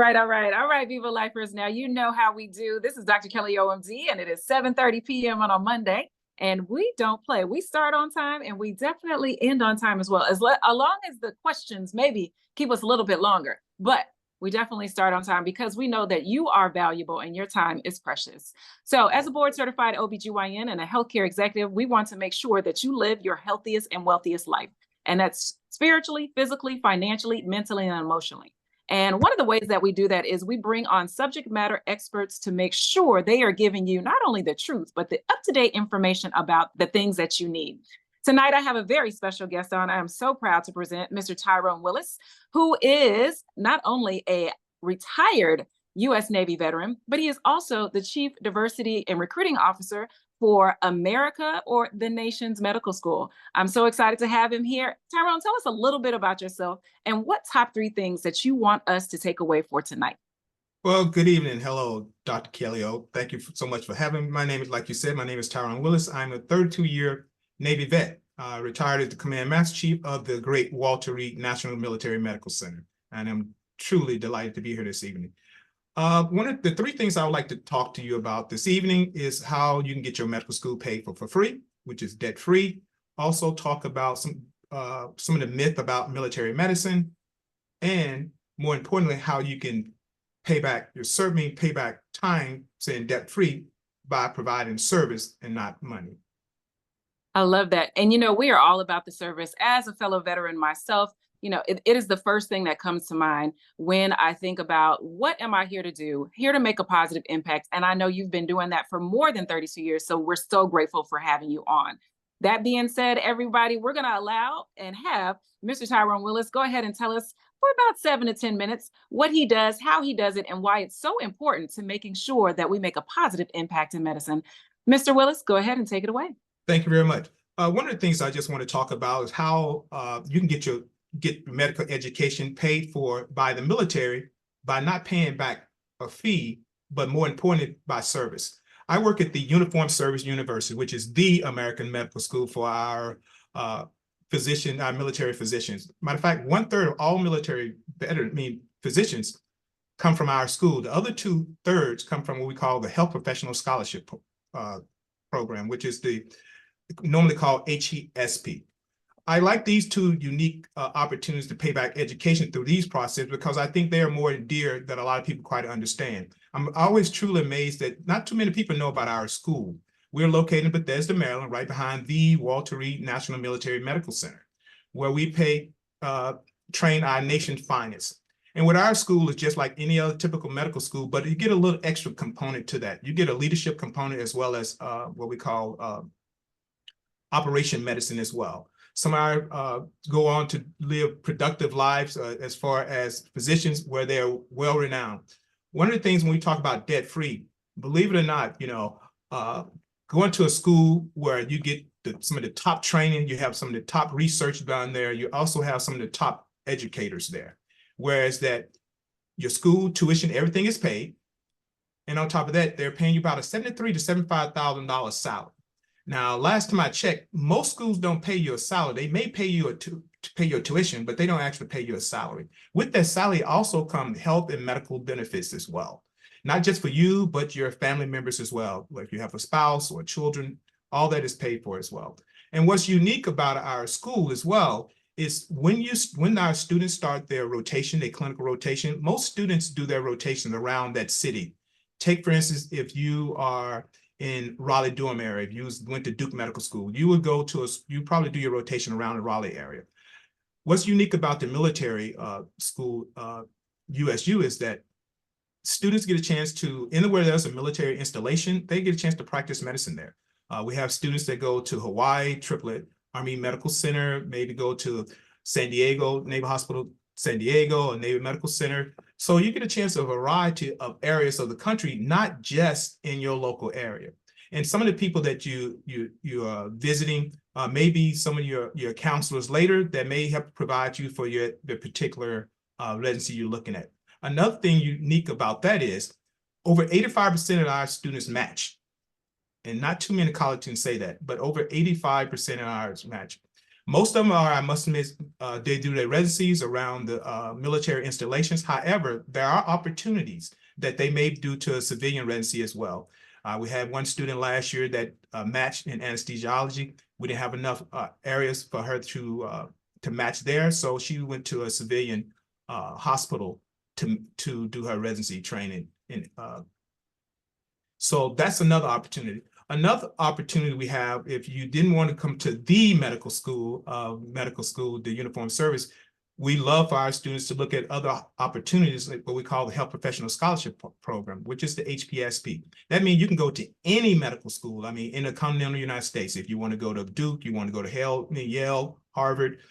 All right, Viva Lifers. Now, you know how we do. This is Dr. Kelly OMD, and it is 7:30 p.m. on a Monday. And we don't play. We start on time, and we definitely end on time as well, as long as the questions maybe keep us a little bit longer. But we definitely start on time because we know that you are valuable and your time is precious. So as a board certified OBGYN and a healthcare executive, we want to make sure that you live your healthiest and wealthiest life. And that's spiritually, physically, financially, mentally, and emotionally. And one of the ways that we do that is we bring on subject matter experts to make sure they are giving you not only the truth, but the up-to-date information about the things that you need. Tonight, I have a very special guest on. I am so proud to present Mr. Tyrone Willis, who is not only a retired U.S. Navy veteran, but he is also the Chief Diversity and Recruiting Officer for America, or the nation's medical school. I'm so excited to have him here. Tyrone, tell us a little bit about yourself and what top 3 things that you want us to take away for tonight. Well, good evening. Hello, Dr. Kelly. Thank you so much for having me. My name is, like you said, my name is Tyrone Willis. I'm a 32-year Navy vet, retired as the Command Master Chief of the great Walter Reed National Military Medical Center. And I'm truly delighted to be here this evening. One of the 3 things I would like to talk to you about this evening is how you can get your medical school paid for free, which is debt-free. Also talk about some of the myth about military medicine, and more importantly, how you can pay back time, saying debt-free, by providing service and not money. I love that. And, we are all about the service. As a fellow veteran myself, it is the first thing that comes to mind when I think about what am I here to do, here to make a positive impact. And I know you've been doing that for more than 32 years. So we're so grateful for having you on. That being said, everybody, we're going to allow and have Mr. Tyrone Willis go ahead and tell us for about 7 to 10 minutes what he does, how he does it, and why it's so important to making sure that we make a positive impact in medicine. Mr. Willis, go ahead and take it away. Thank you very much. One of the things I just want to talk about is how you can get medical education paid for by the military by not paying back a fee, but more importantly, by service. I work at the Uniformed Service University, which is the American medical school for our military physicians. Matter of fact, 1/3 of all military physicians come from our school. The other 2/3 come from what we call the Health Professional Scholarship Program, which is normally called HESP. I like these 2 unique opportunities to pay back education through these processes because I think they are more dear than a lot of people quite understand. I'm always truly amazed that not too many people know about our school. We're located in Bethesda, Maryland, right behind the Walter Reed National Military Medical Center, where we train our nation's finest. And with our school, it's just like any other typical medical school, but you get a little extra component to that. You get a leadership component as well as what we call operation medicine as well. Some are go on to live productive lives as far as physicians where they're well-renowned. One of the things when we talk about debt-free, believe it or not, going to a school where you get some of the top training, you have some of the top research done there, you also have some of the top educators there. Whereas that your school tuition, everything is paid. And on top of that, they're paying you about a $73,000 to $75,000 salary. Now, last time I checked, most schools don't pay you a salary. They may pay you to pay your tuition, but they don't actually pay you a salary. With that salary also come health and medical benefits as well. Not just for you, but your family members as well. Like if you have a spouse or children, all that is paid for as well. And what's unique about our school as well is when our students start their rotation, their clinical rotation, most students do their rotations around that city. Take, for instance, if you are in Raleigh-Durham area, if you went to Duke Medical School, you probably do your rotation around the Raleigh area. What's unique about the military school, USU, is that students get a chance to, anywhere there's a military installation, they get a chance to practice medicine there. We have students that go to Hawaii, Triplet Army Medical Center, maybe go to San Diego, Naval Hospital, San Diego, or Navy Medical Center. So you get a chance of a variety of areas of the country, not just in your local area. And some of the people that you are visiting, maybe some of your counselors later that may have to provide you for the particular residency you're looking at. Another thing unique about that is over 85% of our students match. And not too many colleges can say that, but over 85% of ours match. Most of them are, I must admit, they do their residencies around the military installations. However, there are opportunities that they may do to a civilian residency as well. We had one student last year that matched in anesthesiology. We didn't have enough areas for her to match there, so she went to a civilian hospital to do her residency training. So that's another opportunity. Another opportunity we have, if you didn't want to come to the medical school, the uniform service, we love for our students to look at other opportunities, like what we call the Health Professional Scholarship Program, which is the HPSP. That means you can go to any medical school. I mean, in the continental United States, if you want to go to Duke, you want to go to Yale, Harvard,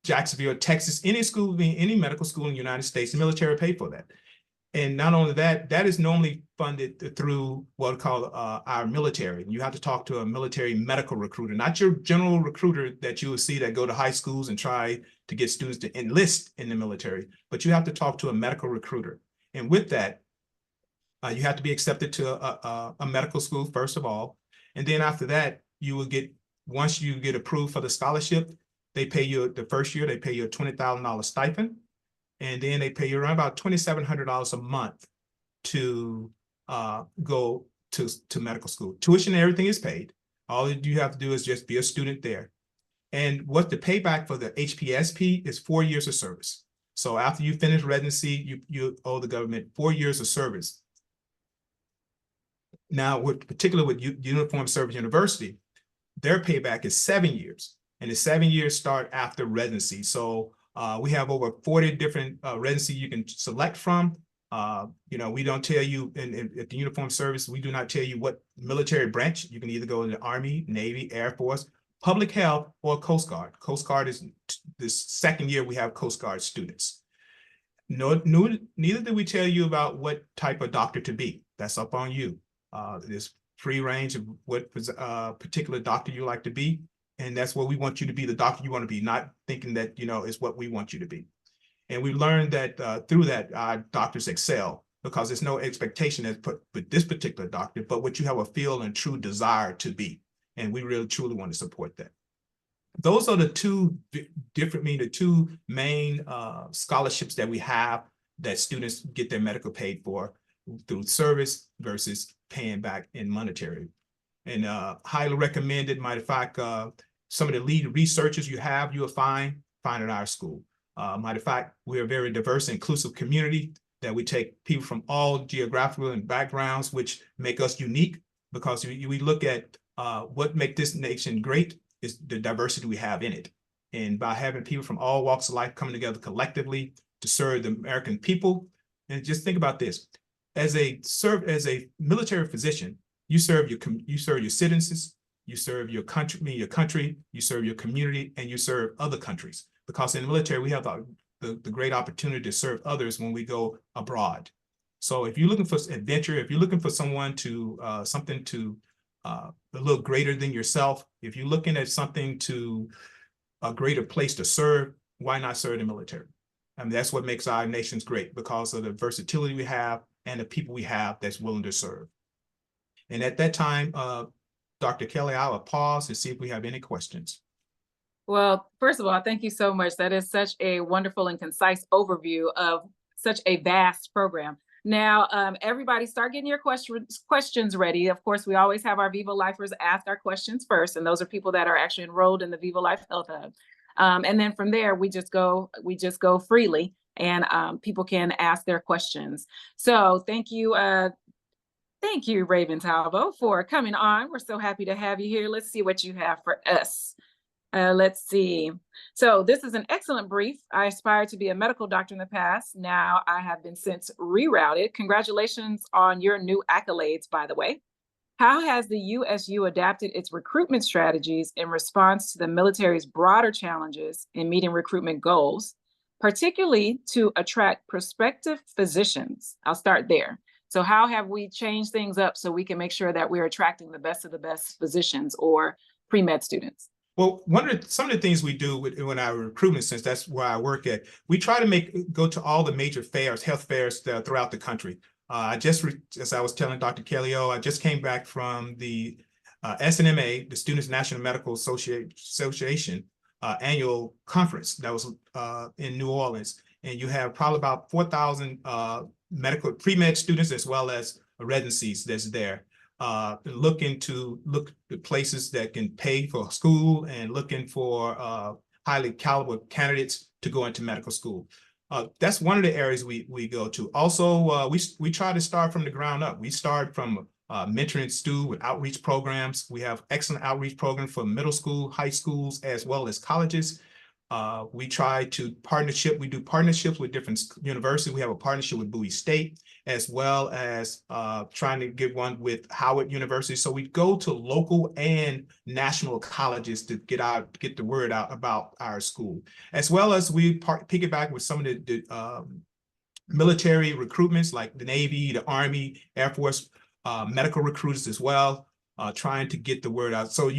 Jacksonville, Texas, any school, any medical school in the United States, the military paid for that. And not only that, that is normally funded through what we call our military. You have to talk to a military medical recruiter, not your general recruiter that you will see that go to high schools and try to get students to enlist in the military, but you have to talk to a medical recruiter. And with that, you have to be accepted to a medical school, first of all. And then after that, you will get, once you get approved for the scholarship, they pay you the first year, they pay you a $20,000 stipend. And then they pay you around about $2,700 a month to go to medical school. Tuition and everything is paid. All you have to do is just be a student there. And what the payback for the HPSP is 4 years of service. So after you finish residency, you owe the government 4 years of service. Now, particularly with Uniform Service University, their payback is 7 years. And the 7 years start after residency. So we have over 40 different residencies you can select from. We don't tell you at the Uniform Service, we do not tell you what military branch. You can either go to the Army, Navy, Air Force, Public Health, or Coast Guard. Coast Guard is this second year we have Coast Guard students. Neither did we tell you about what type of doctor to be. That's up on you. There's free range of what particular doctor you like to be. And that's what we want you to be, the doctor you want to be, not thinking that, is what we want you to be. And we learned that through that, our doctors excel because there's no expectation that's put with this particular doctor, but what you have a feel and true desire to be. And we really, truly want to support that. Those are the two main scholarships that we have that students get their medical paid for through service versus paying back in monetary. And highly recommended. Matter of fact, some of the lead researchers you'll find at our school. Matter of fact, we're a very diverse and inclusive community that we take people from all geographical and backgrounds, which make us unique because we look at what makes this nation great is the diversity we have in it. And by having people from all walks of life coming together collectively to serve the American people. And just think about this, as a military physician, you serve your citizens, you serve your country, you serve your community, and you serve other countries. Because in the military, we have the great opportunity to serve others when we go abroad. So if you're looking for adventure, if you're looking for someone to something to a little greater than yourself, if you're looking at something to a greater place to serve, why not serve the military? I mean, that's what makes our nations great, because of the versatility we have and the people we have that's willing to serve. And at that time, Dr. Kelly, I will pause to see if we have any questions. Well, first of all, thank you so much. That is such a wonderful and concise overview of such a vast program. Now, everybody start getting your questions ready. Of course, we always have our Viva Lifers ask our questions first, and those are people that are actually enrolled in the Viva Life Health Hub. And then from there, we just go freely, and people can ask their questions. So thank you. Thank you, Raven Talbo, for coming on. We're so happy to have you here. Let's see what you have for us. Let's see. So this is an excellent brief. I aspired to be a medical doctor in the past. Now I have been since rerouted. Congratulations on your new accolades, by the way. How has the USU adapted its recruitment strategies in response to the military's broader challenges in meeting recruitment goals, particularly to attract prospective physicians? I'll start there. So how have we changed things up so we can make sure that we're attracting the best of the best physicians or pre-med students? Well, some of the things we do with our recruitment, since that's where I work at, we try to go to all the major fairs, health fairs throughout the country. As I was telling Dr. Kelly, I just came back from the SNMA, the Students National Medical Association, annual conference that was in New Orleans. And you have probably about 4,000 medical pre-med students as well as residencies that's there. Looking to places that can pay for school and looking for highly caliber candidates to go into medical school. That's one of the areas we go to. Also, we try to start from the ground up. We start from mentoring students with outreach programs. We have excellent outreach programs for middle school, high schools, as well as colleges. We try to we do partnerships with different universities. We have a partnership with Bowie State, as well as trying to get one with Howard University. So we go to local and national colleges to get the word out about our school, as well as we piggyback with some of the military recruitments like the Navy, the Army, Air Force, medical recruiters as well, trying to get the word out. So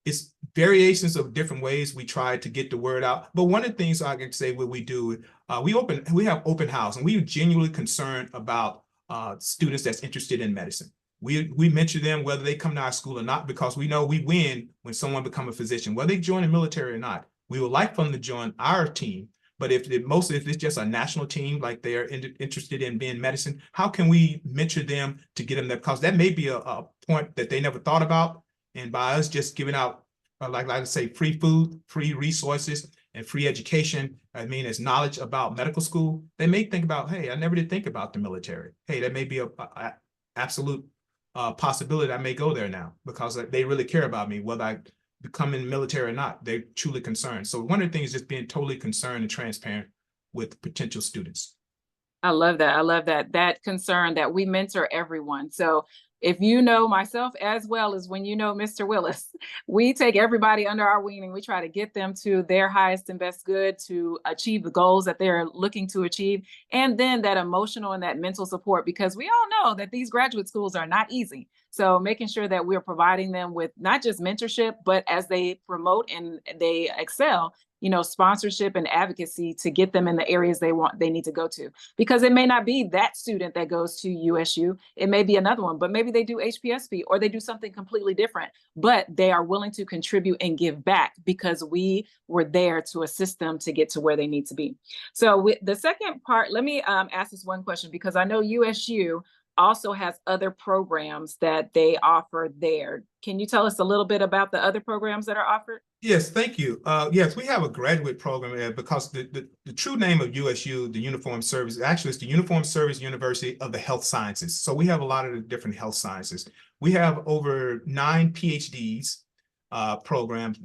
it's variations of different ways we try to get the word out. But one of the things I can say what we do, we have open house, and we are genuinely concerned about students that's interested in medicine. We mention them whether they come to our school or not, because we know we win when someone becomes a physician, whether they join the military or not. We would like for them to join our team. But if it's just a national team, like they're interested in being medicine, how can we mentor them to get them there? Because that may be a point that they never thought about. And by us just giving out, like I say, free food, free resources, and free education, as knowledge about medical school, they may think about, hey, I never did think about the military. Hey, that may be a absolute possibility. I may go there now because they really care about me, whether I become in the military or not. They're truly concerned. So one of the things is just being totally concerned and transparent with potential students. I love that. I love that concern that we mentor everyone. So if you know myself as well as when you know Mr. Willis, we take everybody under our wing and we try to get them to their highest and best good to achieve the goals that they're looking to achieve. And then that emotional and that mental support, because we all know that these graduate schools are not easy. So making sure that we're providing them with not just mentorship, but as they promote and they excel, sponsorship and advocacy to get them in the areas they need to go to. Because it may not be that student that goes to USU, it may be another one, but maybe they do HPSP or they do something completely different, but they are willing to contribute and give back because we were there to assist them to get to where they need to be. So the second part, let me ask this one question, because I know USU also has other programs that they offer there. Can you tell us a little bit about the other programs that are offered? Yes, thank you. Yes, we have a graduate program there because the true name of USU, the Uniformed Service, actually it's the Uniformed Service University of the Health Sciences. So we have a lot of the different health sciences. We have over 9 PhDs programs,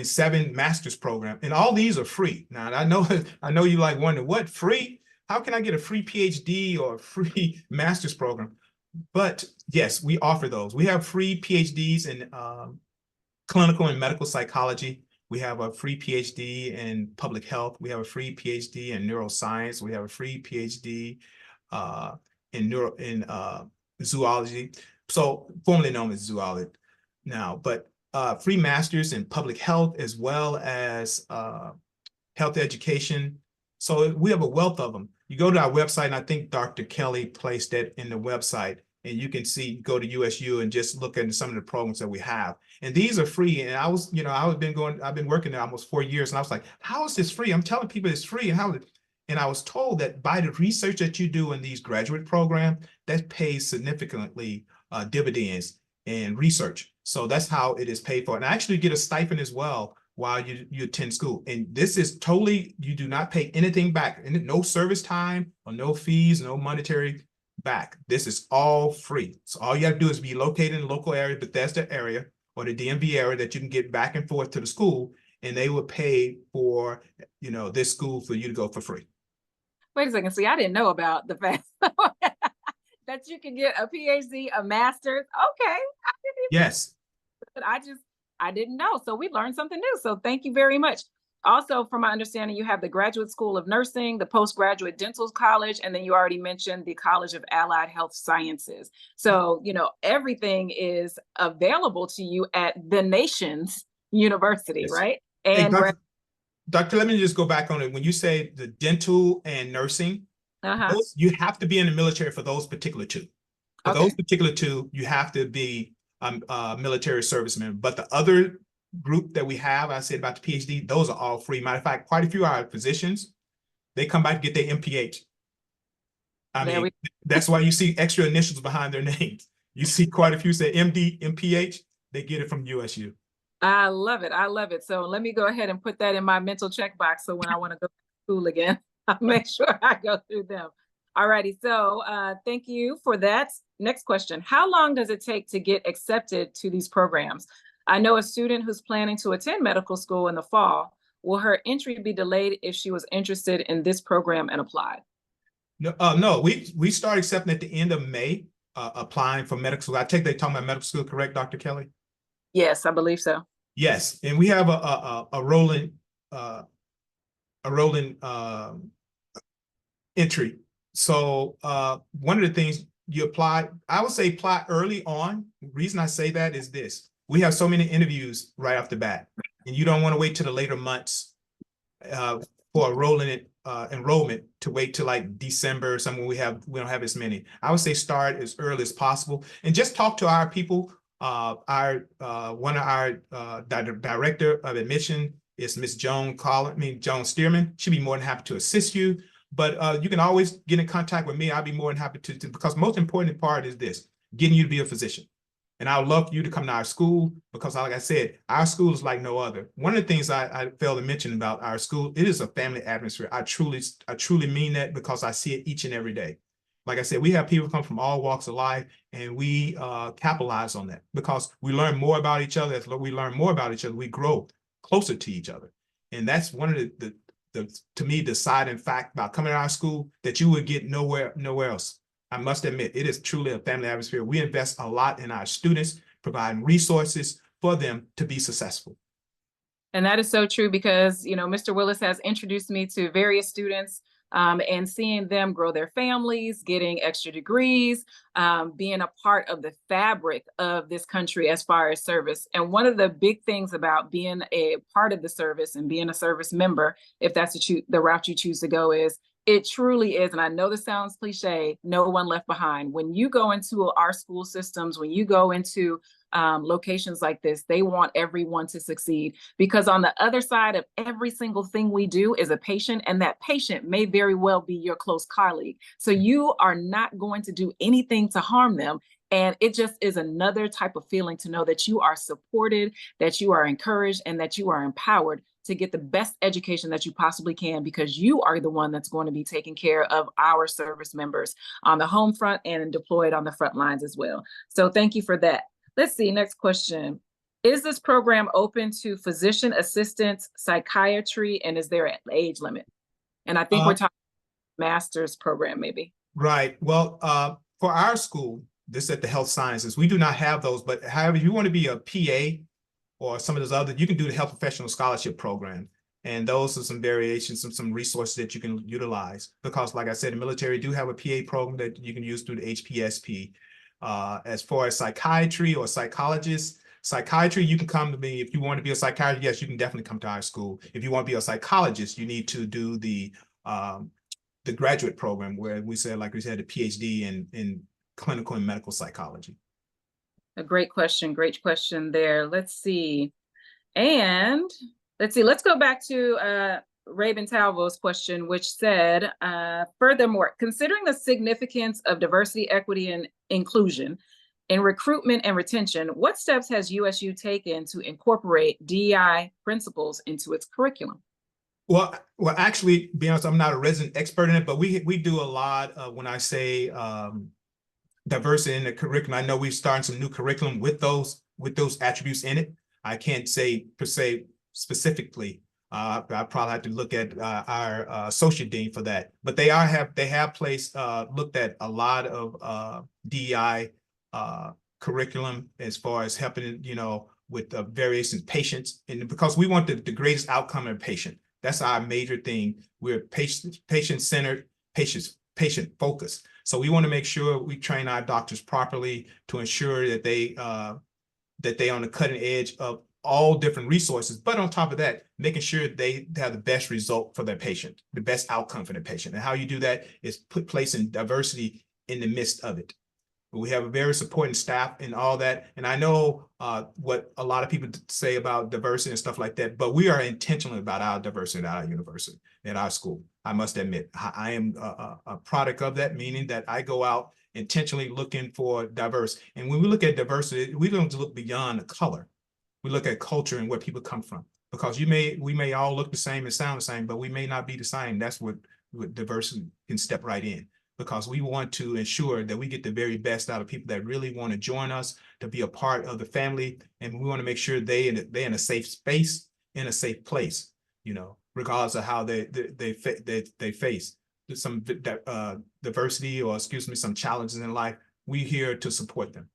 7 master's programs, and all these are free. Now I know you like wondering what free? How can I get a free PhD or a free master's program? But yes, we offer those. We have free PhDs in clinical and medical psychology. We have a free PhD in public health. We have a free PhD in neuroscience. We have a free PhD in zoology, so formerly known as zoology now, but free masters in public health as well as health education. So we have a wealth of them. You go to our website, and I think Dr. Kelly placed that in the website, and you can see, go to USU and just look at some of the programs that we have. And these are free. And I've been working there almost 4 years, and I was like, how is this free? I'm telling people it's free. And I was told that by the research that you do in these graduate programs, that pays significantly dividends in research. So that's how it is paid for. And I actually get a stipend as well while you attend school. And this is totally, you do not pay anything back, and no service time or no fees, no monetary back. This is all free. So all you have to do is be located in the local area, Bethesda area or the DMV area, that you can get back and forth to the school, and they will pay for this school for you to go for free. Wait a second. See, I didn't know about the fact that you can get a PhD, a master's. Okay. Yes. But I didn't know. So we learned something new. So thank you very much. Also, from my understanding, you have the Graduate School of Nursing, the Postgraduate Dental College, and then you already mentioned the College of Allied Health Sciences. So, everything is available to you at the nation's university, yes. Right? And hey, Doctor, let me just go back on it. When you say the dental and nursing, you have to be in the military for those particular two. For those particular two, you have to be a military serviceman. But the other group that we have, I said about the PhD, those are all free. Matter of fact, quite a few of our physicians, they come back to get their MPH. That's why you see extra initials behind their names. You see quite a few say MD, MPH, they get it from USU. I love it. I love it. So let me go ahead and put that in my mental checkbox. So when I want to go to school again, I'll make sure I go through them. All righty. So thank you for that. Next question. How long does it take to get accepted to these programs? I know a student who's planning to attend medical school in the fall. Will her entry be delayed if she was interested in this program and applied? No, we start accepting at the end of May, applying for medical school. I take they're talking about medical school, correct, Dr. Kelly? Yes, I believe so. Yes, and we have a rolling entry. So one of the things you apply, I would say apply early on. The reason I say that is this: we have so many interviews right off the bat, and you don't want to wait till the later months for a rolling enrollment to wait till like December or something. We don't have as many. I would say start as early as possible and just talk to our people. One of our director of admission is Miss Joan Stearman. She'd be more than happy to assist you. But you can always get in contact with me. I'll be more than happy to because most important part is this: getting you to be a physician. And I would love for you to come to our school because, like I said, our school is like no other. One of the things I failed to mention about our school, it is a family atmosphere. I truly mean that because I see it each and every day. Like I said, we have people come from all walks of life, and we capitalize on that because we learn more about each other. As we learn more about each other, we grow closer to each other. And that's one of the to me, deciding fact about coming to our school that you would get nowhere else. I must admit, it is truly a family atmosphere. We invest a lot in our students, providing resources for them to be successful. And that is so true because, you know, Mr. Willis has introduced me to various students and seeing them grow their families, getting extra degrees, being a part of the fabric of this country as far as service. And one of the big things about being a part of the service and being a service member, if that's the route you choose to go, is it truly is, and I know this sounds cliche, no one left behind. When you go into our school systems, when you go into locations like this, they want everyone to succeed because on the other side of every single thing we do is a patient, and that patient may very well be your close colleague. So you are not going to do anything to harm them. And it just is another type of feeling to know that you are supported, that you are encouraged, and that you are empowered to get the best education that you possibly can because you are the one that's going to be taking care of our service members on the home front and deployed on the front lines as well. So thank you for that. Let's see, next question. Is this program open to physician assistants, psychiatry, and is there an age limit? And I think we're talking master's program maybe. Right. Well, for our school, this at the health sciences, we do not have those, but however, if you want to be a PA or some of those other, you can do the health professional scholarship program. And those are some variations, some resources that you can utilize because like I said, the military do have a PA program that you can use through the HPSP. As far as psychiatry or psychologist, psychiatry, you can come to me. If you want to be a psychiatrist, yes, you can definitely come to our school. If you want to be a psychologist, you need to do the graduate program where we said, like we said, a PhD in clinical and medical psychology. A great question there. Let's see. And let's go back to Rabin Talvo's question, which said, furthermore, considering the significance of diversity, equity, and inclusion in recruitment and retention, what steps has USU taken to incorporate DEI principles into its curriculum? Well, actually, to be honest, I'm not a resident expert in it, but we do a lot of, when I say diversity in the curriculum, I know we're starting some new curriculum with those attributes in it. I can't say per se specifically. I probably have to look at our associate dean for that. But they have looked at a lot of DEI curriculum as far as helping, you know, with various patients, and because we want the greatest outcome of a patient. That's our major thing. We're patient-centered, patient-focused. So we want to make sure we train our doctors properly to ensure that they on the cutting edge of all different resources, but on top of that, making sure they have the best result for their patient, the best outcome for the patient. And how you do that is placing diversity in the midst of it. We have a very supporting staff and all that. And I know what a lot of people say about diversity and stuff like that, but we are intentional about our diversity at our university, at our school. I must admit, I am a product of that, meaning that I go out intentionally looking for diverse. And when we look at diversity, we don't look beyond the color. We look at culture and where people come from, because we may all look the same and sound the same, but we may not be the same. That's what diversity can step right in, because we want to ensure that we get the very best out of people that really want to join us, to be a part of the family. And we want to make sure they're in a safe space, in a safe place, you know, regardless of how they face some diversity, or excuse me, some challenges in life. We're here to support them.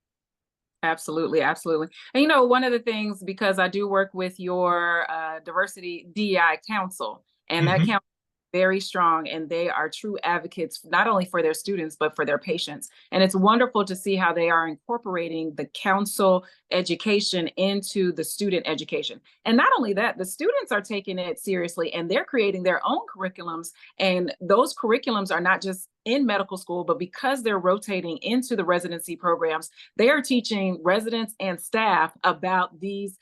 Absolutely, absolutely. And you know, one of the things, because I do work with your diversity DEI council, and that council is very strong, and they are true advocates not only for their students but for their patients. And it's wonderful to see how they are incorporating the council education into the student education. And not only that, the students are taking it seriously, and they're creating their own curriculums. And those curriculums are not just in medical school, but because they're rotating into the residency programs, they are teaching residents and staff about these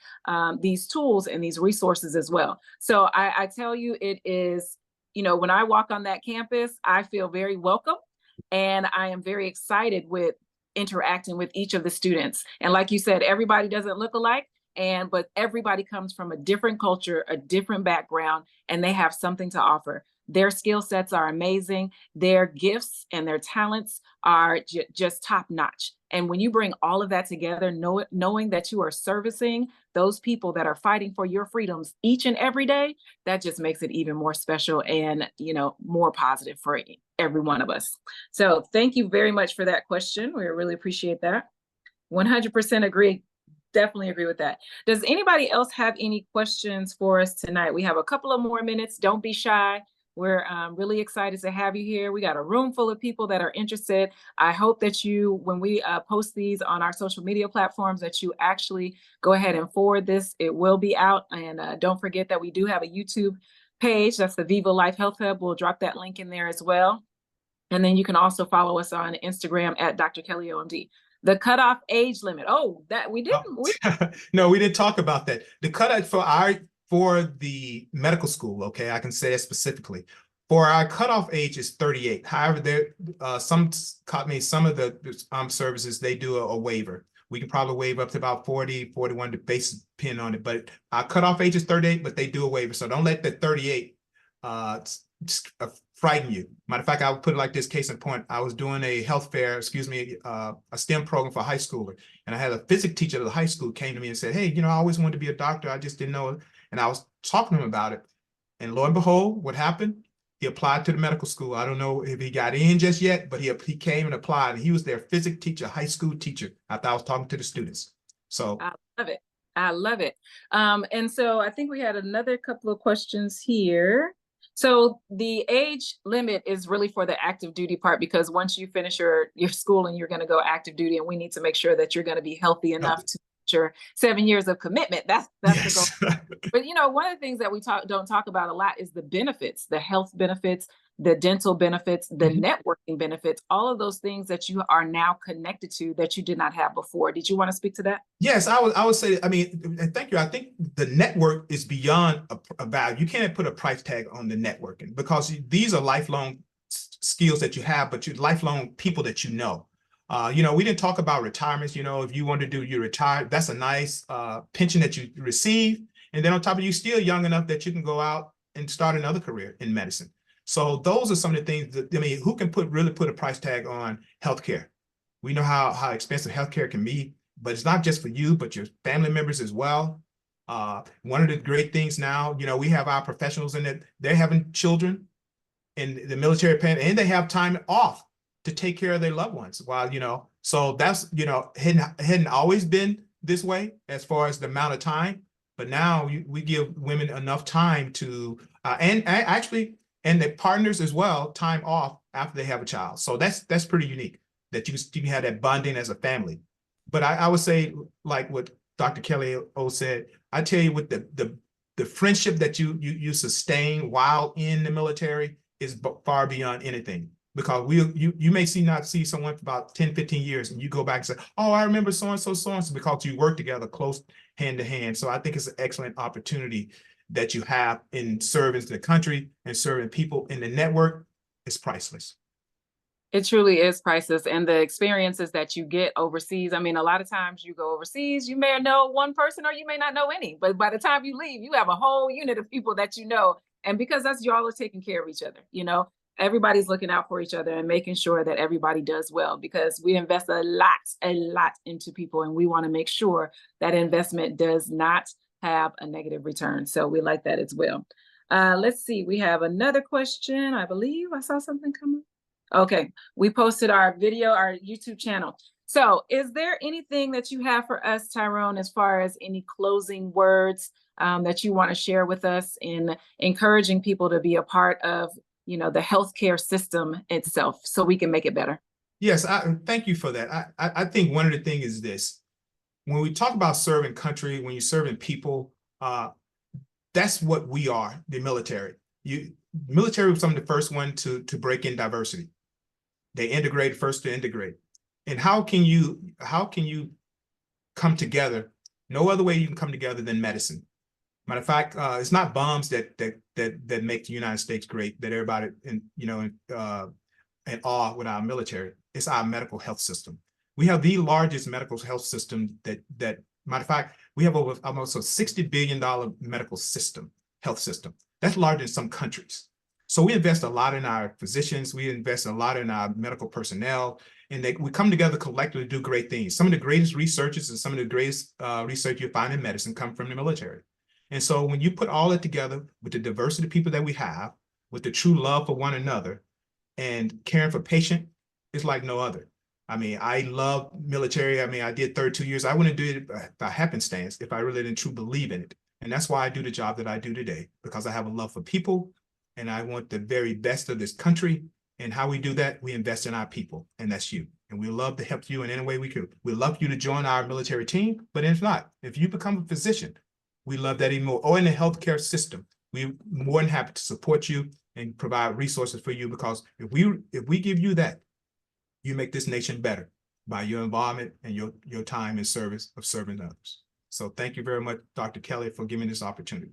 tools and these resources as well. So I tell you, it is, you know, when I walk on that campus, I feel very welcome, and I am very excited with interacting with each of the students. And like you said, everybody doesn't look alike, but everybody comes from a different culture, a different background, and they have something to offer. Their skill sets are amazing. Their gifts and their talents are just top notch. And when you bring all of that together, knowing that you are servicing those people that are fighting for your freedoms each and every day, that just makes it even more special and, you know, more positive for every one of us. So thank you very much for that question. We really appreciate that. 100% agree. Definitely agree with that. Does anybody else have any questions for us tonight? We have a couple of more minutes. Don't be shy. We're really excited to have you here. We got a room full of people that are interested. I hope that you, when we post these on our social media platforms, that you actually go ahead and forward this. It will be out. And don't forget that we do have a YouTube page. That's the Viva Life Health Hub. We'll drop that link in there as well. And then you can also follow us on Instagram at Dr. Kelly OMD. The cutoff age limit. Oh, that we didn't. No, we didn't talk about that. The cutoff for the medical school, okay, I can say it specifically. For our cutoff age is 38. However, there some of the services, they do a waiver. We can probably waive up to about 40, 41 to base pin on it. But our cutoff age is 38, but they do a waiver. So don't let the 38 frighten you. Matter of fact, I would put it like this, case in point. I was doing a health fair, a STEM program for a high schooler. And I had a physics teacher at the high school came to me and said, hey, you know, I always wanted to be a doctor. I just didn't know it. And I was talking to him about it. And lo and behold, what happened? He applied to the medical school. I don't know if he got in just yet, but he came and applied. And he was their physics teacher, high school teacher, after I was talking to the students. So I love it. I love it. And so I think we had another couple of questions here. So the age limit is really for the active duty part, because once you finish your schooling, you're going to go active duty, and we need to make sure that you're going to be healthy enough to your 7 years of commitment. That's yes. The goal. But you know, one of the things that we don't talk about a lot is the benefits, the health benefits, the dental benefits, the networking benefits, all of those things that you are now connected to that you did not have before. Did you want to speak to that? Yes, I would say, I mean, thank you. I think the network is beyond a value. You can't put a price tag on the networking, because these are lifelong skills that you have, but you're lifelong people that you know. You know, we didn't talk about retirements. You know, if you want to do your retire, that's a nice pension that you receive. And then on top of you, still young enough that you can go out and start another career in medicine. So those are some of the things that, I mean, who can really put a price tag on healthcare? We know how expensive healthcare can be, but it's not just for you, but your family members as well. One of the great things now, you know, we have our professionals in it. They're having children in the military, and they have time off to take care of their loved ones while, you know, so that's, you know, hadn't always been this way as far as the amount of time, but now we give women enough time to, and their partners as well, time off after they have a child. So that's pretty unique, that you can have that bonding as a family. But I would say, like what Dr. Kelly O said, I tell you, with the friendship that you sustain while in the military is far beyond anything. because you may not see someone for about 10, 15 years, and you go back and say, oh, I remember so-and-so, because you work together close hand to hand. So I think it's an excellent opportunity that you have in serving the country and serving people in the network. Is priceless. It truly is priceless. And the experiences that you get overseas, I mean, a lot of times you go overseas, you may know one person or you may not know any, but by the time you leave, you have a whole unit of people that you know. And because that's y'all are taking care of each other, you know, everybody's looking out for each other and making sure that everybody does well, because we invest a lot into people, and we want to make sure that investment does not have a negative return. So we like that as well. Let's see, we have another question. I believe I saw something come up. Okay, we posted our video, our YouTube channel. So is there anything that you have for us, Tyrone, as far as any closing words that you want to share with us in encouraging people to be a part of, you know, the healthcare system itself so we can make it better? Yes, thank you for that. I think one of the things is this: when we talk about serving country, when you're serving people, that's what we are, the military. Military was some of the first one to break in diversity. They integrated first to integrate. And how can you come together? No other way you can come together than medicine. Matter of fact, it's not bombs that make the United States great, that everybody in awe with our military. It's our medical health system. We have the largest medical health system that matter of fact, we have over almost a $60 billion medical system, health system. That's larger than some countries. So we invest a lot in our physicians, we invest a lot in our medical personnel, and we come together collectively to do great things. Some of the greatest researchers and some of the greatest research you find in medicine come from the military. And so when you put all that together with the diversity of people that we have, with the true love for one another and caring for patient, it's like no other. I mean, I love military. I mean, I did 32 years. I wouldn't do it by happenstance if I really didn't truly believe in it. And that's why I do the job that I do today, because I have a love for people and I want the very best of this country. And how we do that, we invest in our people, and that's you. And we love to help you in any way we could. We'd love you to join our military team, but if not, if you become a physician, we love that even more. Or in the healthcare system, we're more than happy to support you and provide resources for you, because if we give you that, you make this nation better by your involvement and your time in service of serving others. So thank you very much, Dr. Kelly, for giving this opportunity.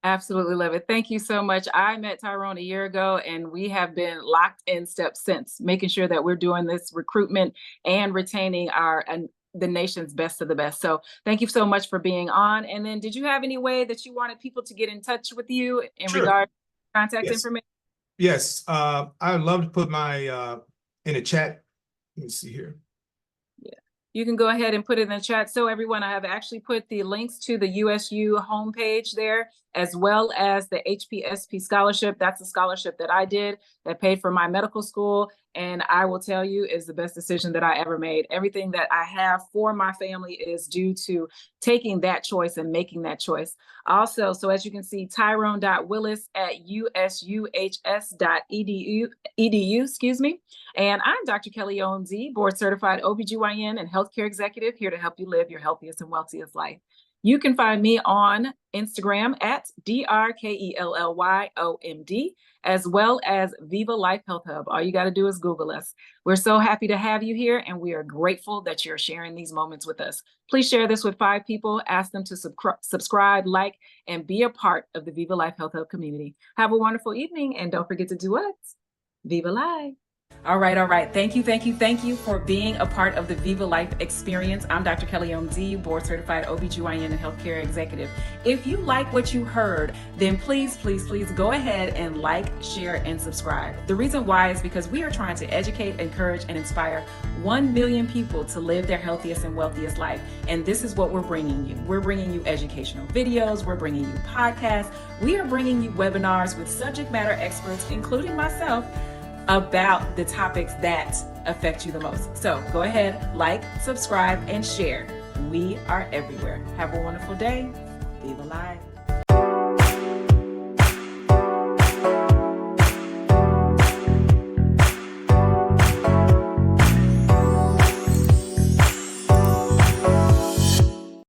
Absolutely love it. Thank you so much. I met Tyrone a year ago, and we have been locked in step since, making sure that we're doing this recruitment and retaining the nation's best of the best. So thank you so much for being on. And then did you have any way that you wanted people to get in touch with you in regard to contact information? Yes, I would love to put my in a chat. Let me see here. Yeah, you can go ahead and put it in the chat. So everyone, I have actually put the links to the USU homepage there, as well as the HPSP scholarship. That's a scholarship that I did that paid for my medical school. And I will tell you, is the best decision that I ever made. Everything that I have for my family is due to taking that choice and making that choice. Also, so as you can see, tyrone.willis@usuhs.edu, excuse me. And I'm Dr. Kelly OMD, board certified OBGYN and healthcare executive, here to help you live your healthiest and wealthiest life. You can find me on Instagram at DRKELLYOMD, as well as Viva Life Health Hub. All you got to do is Google us. We're so happy to have you here, and we are grateful that you're sharing these moments with us. Please share this with 5 people, ask them to subscribe, like, and be a part of the Viva Life Health Hub community. Have a wonderful evening, and don't forget to do what? Viva Life. All right. Thank you for being a part of the Viva Life experience. I'm Dr. Kelly OMD, board certified OBGYN and healthcare executive. If you like what you heard, then please go ahead and like, share, and subscribe. The reason why is because we are trying to educate, encourage, and inspire 1 million people to live their healthiest and wealthiest life. And this is what we're bringing you. We're bringing you educational videos. We're bringing you podcasts. We are bringing you webinars with subject matter experts, including myself, about the topics that affect you the most. So go ahead, like, subscribe, and share. We are everywhere. Have a wonderful day. Viva Life.